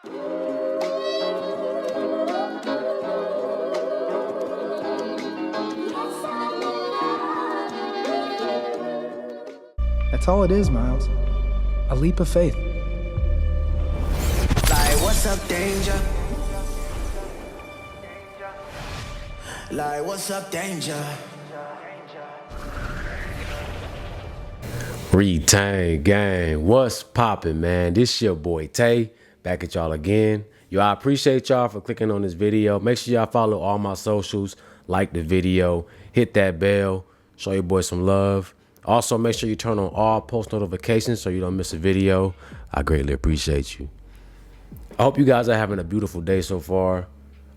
That's all it is, Miles. A leap of faith. Like, what's up, danger? Like, what's up, danger? Retain gang, what's poppin', man? This your boy Tay, back at y'all again. Yo, I appreciate y'all for clicking on this video. Make sure y'all follow all my socials, like the video, hit that bell, show your boy some love. Also, make sure you turn on all post notifications so you don't miss a video. I greatly appreciate you. I hope you guys are having a beautiful day so far.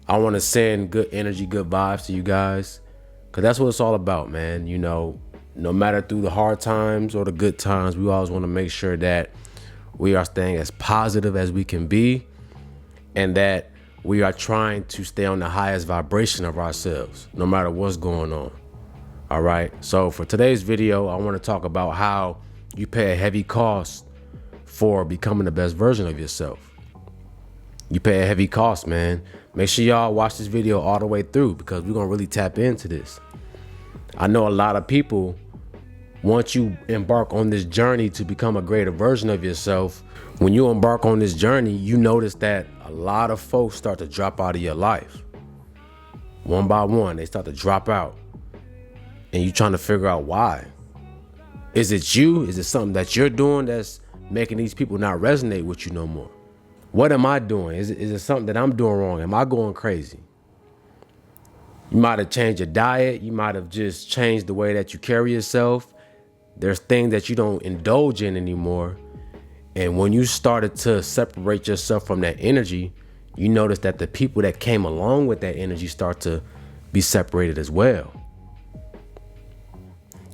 I want to send good energy, good vibes to you guys, because that's what it's all about, man. You know, no matter through the hard times or the good times, we always want to make sure that we are staying as positive as we can be, and that we are trying to stay on the highest vibration of ourselves, no matter what's going on. All right. So for today's video, I want to talk about how you pay a heavy cost for becoming the best version of yourself. You pay a heavy cost, man. Make sure y'all watch this video all the way through, because we're going to really tap into this. I know a lot of people, once you embark on this journey to become a greater version of yourself, when you embark on this journey, you notice that a lot of folks start to drop out of your life. One by one, they start to drop out. And you're trying to figure out why. Is it you? Is it something that you're doing that's making these people not resonate with you no more? What am I doing? Is it something that I'm doing wrong? Am I going crazy? You might have changed your diet. You might have just changed the way that you carry yourself. There's things that you don't indulge in anymore. And when you started to separate yourself from that energy, you notice that the people that came along with that energy start to be separated as well.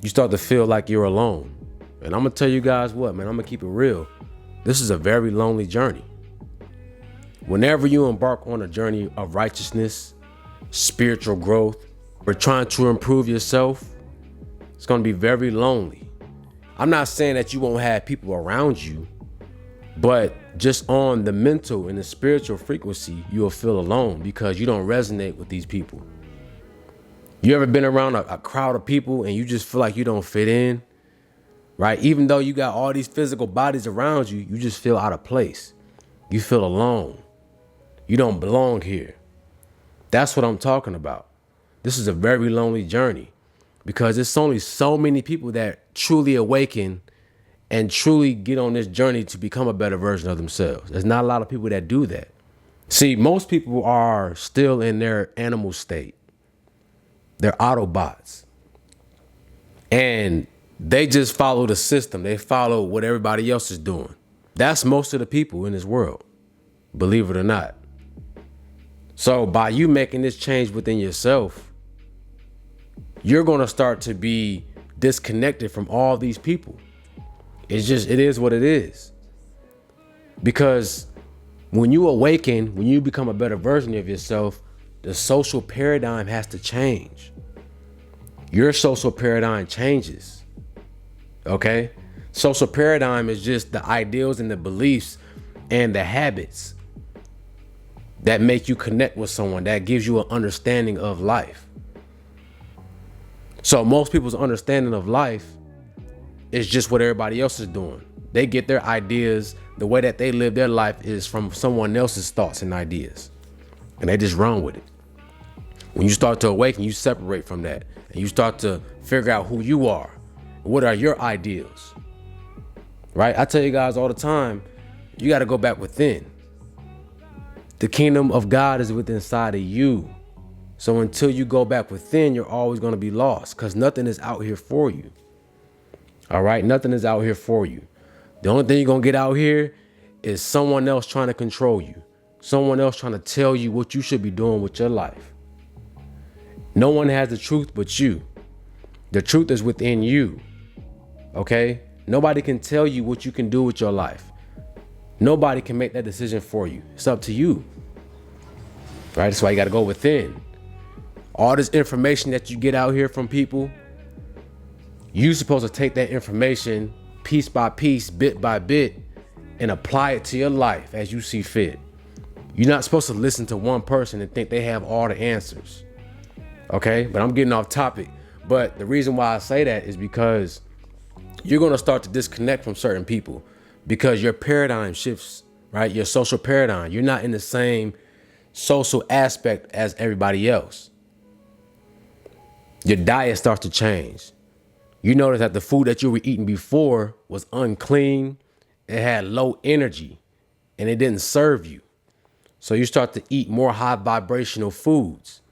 You start to feel like you're alone. And I'm gonna tell you guys what, man, I'm gonna keep it real. This is a very lonely journey. Whenever you embark on a journey of righteousness, spiritual growth, or trying to improve yourself, it's gonna be very lonely. I'm not saying that you won't have people around you, but just on the mental and the spiritual frequency, you'll feel alone because you don't resonate with these people. You ever been around a crowd of people and you just feel like you don't fit in, right? Even though you got all these physical bodies around you, you just feel out of place. You feel alone. You don't belong here. That's what I'm talking about. This is a very lonely journey because it's only so many people that truly awaken and truly get on this journey to become a better version of themselves. There's not a lot of people that do that. See, most people are still in their animal state. They're Autobots. And they just follow the system. They follow what everybody else is doing. That's most of the people in this world, believe it or not. So by you making this change within yourself, you're going to start to be disconnected from all these people. It is what it is. Because when you awaken, when you become a better version of yourself, the social paradigm has to change. Your social paradigm changes. Okay? Social paradigm is just the ideals and the beliefs and the habits that make you connect with someone, that gives you an understanding of life. So most people's understanding of life is just what everybody else is doing. They get their ideas, the way that they live their life is from someone else's thoughts and ideas. And they just run with it. When you start to awaken, you separate from that. And you start to figure out who you are. What are your ideals? Right? I tell you guys all the time, you got to go back within. The kingdom of God is within inside of you. So until you go back within, you're always going to be lost because nothing is out here for you. All right? Nothing is out here for you. The only thing you're going to get out here is someone else trying to control you. Someone else trying to tell you what you should be doing with your life. No one has the truth but you. The truth is within you. Okay? Nobody can tell you what you can do with your life. Nobody can make that decision for you. It's up to you. Right? That's why you got to go within. All this information that you get out here from people, you're supposed to take that information piece by piece, bit by bit, and apply it to your life as you see fit. You're not supposed to listen to one person and think they have all the answers. Okay, but I'm getting off topic. But the reason why I say that is because you're going to start to disconnect from certain people because your paradigm shifts, right? Your social paradigm. You're not in the same social aspect as everybody else. Your diet starts to change. You notice that the food that you were eating before was unclean, it had low energy, and it didn't serve you. So you start to eat more high vibrational foods.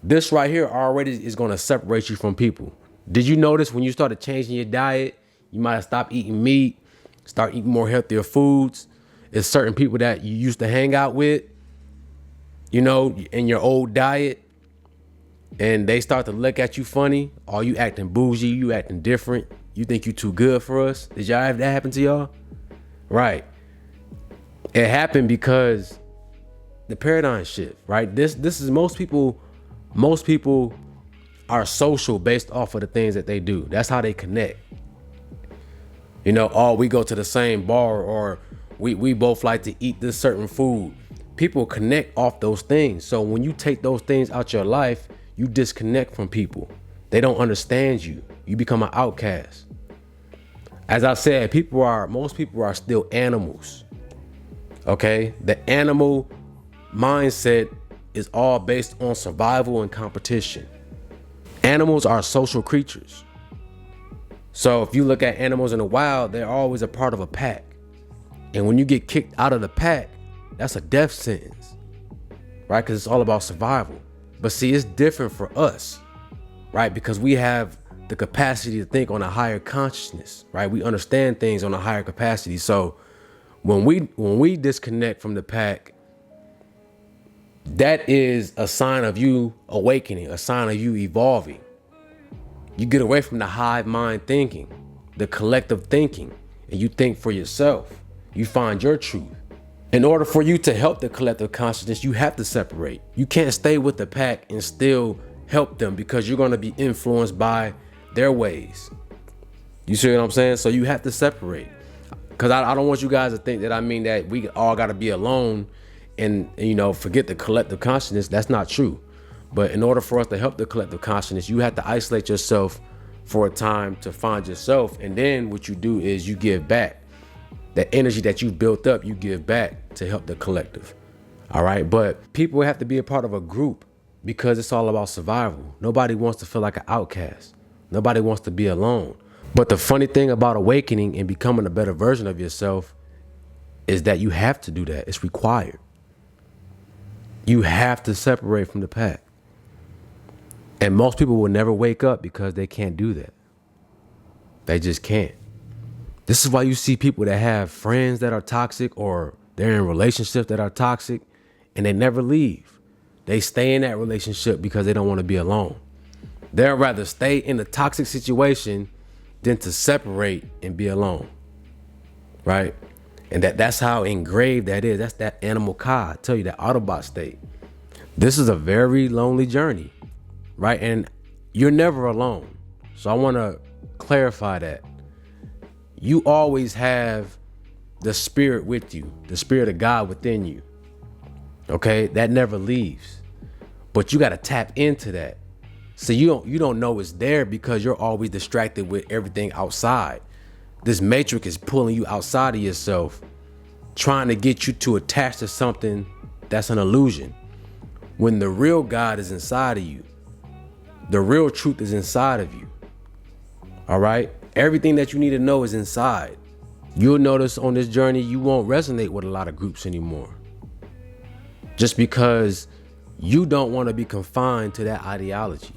This right here already is going to separate you from people. Did you notice when you started changing your diet, you might have stopped eating meat, start eating more healthier foods? It's certain people that you used to hang out with, you know, in your old diet, and they start to look at you funny. Or you acting bougie, you acting different. You think you too good for us. Did y'all have that happen to y'all? Right. It happened because the paradigm shift, right? This is most people are social based off of the things that they do. That's how they connect. You know, oh, we go to the same bar, or we both like to eat this certain food. People connect off those things. So when you take those things out your life, you disconnect from people. They don't understand you. You become an outcast. As I said, most people are still animals. Okay? The animal mindset is all based on survival and competition. Animals are social creatures. So if you look at animals in the wild, they're always a part of a pack. And when you get kicked out of the pack, that's a death sentence, right? Because it's all about survival. But see, it's different for us, right? Because we have the capacity to think on a higher consciousness, right? We understand things on a higher capacity. So when we disconnect from the pack, that is a sign of you awakening, a sign of you evolving. You get away from the hive mind thinking, the collective thinking, and you think for yourself. You find your truth. In order for you to help the collective consciousness, you have to separate. You can't stay with the pack and still help them, because you're going to be influenced by their ways. You see what I'm saying? So you have to separate. Because I don't want you guys to think that I mean that we all got to be alone and, you know, forget the collective consciousness. That's not true. But in order for us to help the collective consciousness, you have to isolate yourself for a time to find yourself. And then what you do is you give back. The energy that you built up, you give back to help the collective. All right. But people have to be a part of a group because it's all about survival. Nobody wants to feel like an outcast. Nobody wants to be alone. But the funny thing about awakening and becoming a better version of yourself is that you have to do that. It's required. You have to separate from the pack. And most people will never wake up because they can't do that. They just can't. This is why you see people that have friends that are toxic, or they're in relationships that are toxic, and they never leave. They stay in that relationship because they don't want to be alone. They'd rather stay in a toxic situation than to separate and be alone. Right? And that's how engraved that is. That's that animal Ka. I tell you, that Autobot state. This is a very lonely journey. Right? And you're never alone. So I want to clarify that. You always have the spirit with you, the spirit of God within you. Okay? That never leaves. But you got to tap into that. So you don't know it's there because you're always distracted with everything outside. This matrix is pulling you outside of yourself, trying to get you to attach to something that's an illusion. When the real God is inside of you, the real truth is inside of you. All right? Everything that you need to know is inside. You'll notice on this journey, you won't resonate with a lot of groups anymore. Just because you don't want to be confined to that ideology.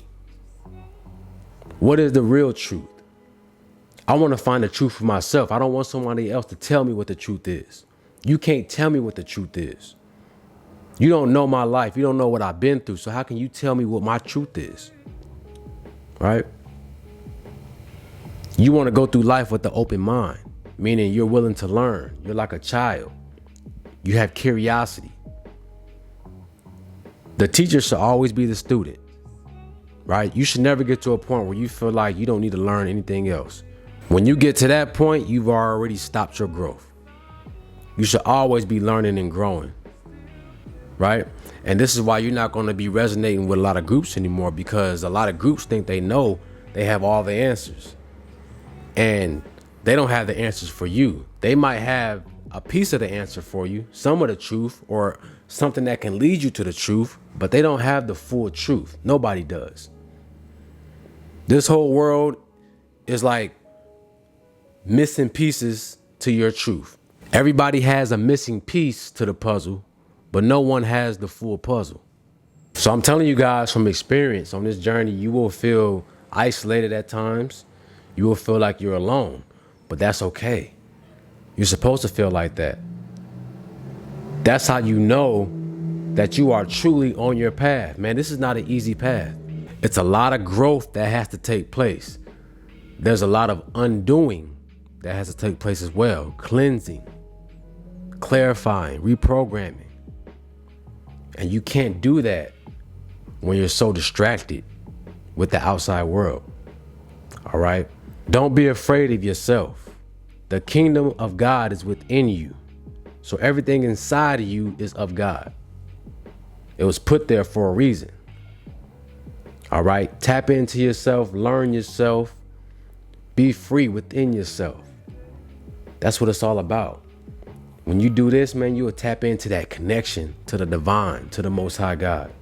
What is the real truth? I want to find the truth for myself. I don't want somebody else to tell me what the truth is. You can't tell me what the truth is. You don't know my life. You don't know what I've been through. So how can you tell me what my truth is? Right? You want to go through life with the open mind, meaning you're willing to learn. You're like a child. You have curiosity. The teacher should always be the student, right? You should never get to a point where you feel like you don't need to learn anything else. When you get to that point, you've already stopped your growth. You should always be learning and growing. right? And this is why you're not going to be resonating with a lot of groups anymore, because a lot of groups think they know they have all the answers, and they don't have the answers for you. They might have a piece of the answer for you, some of the truth, or something that can lead you to the truth, but they don't have the full truth. Nobody does. This whole world is like missing pieces to your truth. Everybody has a missing piece to the puzzle, but no one has the full puzzle. So I'm telling you guys from experience, on this journey, you will feel isolated at times. You will feel like you're alone, but that's okay. You're supposed to feel like that. That's how you know that you are truly on your path. Man, this is not an easy path. It's a lot of growth that has to take place. There's a lot of undoing that has to take place as well. Cleansing, clarifying, reprogramming. And you can't do that when you're so distracted with the outside world. All right? Don't be afraid of yourself. The kingdom of God is within you. So everything inside of you is of God. It was put there for a reason. All right? Tap into yourself, learn yourself, be free within yourself. That's what it's all about. When you do this, man, you will tap into that connection to the divine, to the Most High God.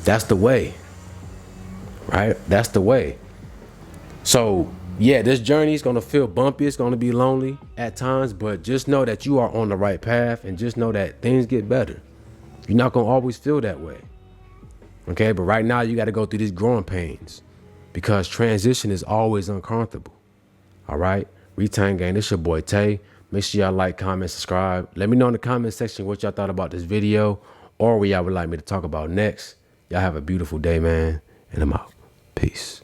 That's the way, right? That's the way. So, yeah, this journey is going to feel bumpy. It's going to be lonely at times, but just know that you are on the right path, and just know that things get better. You're not going to always feel that way. Okay, but right now you got to go through these growing pains, because transition is always uncomfortable. All right, Retain Gang, this your boy Tay. Make sure y'all like, comment, subscribe. Let me know in the comment section what y'all thought about this video, or what y'all would like me to talk about next. Y'all have a beautiful day, man, and I'm out. Peace.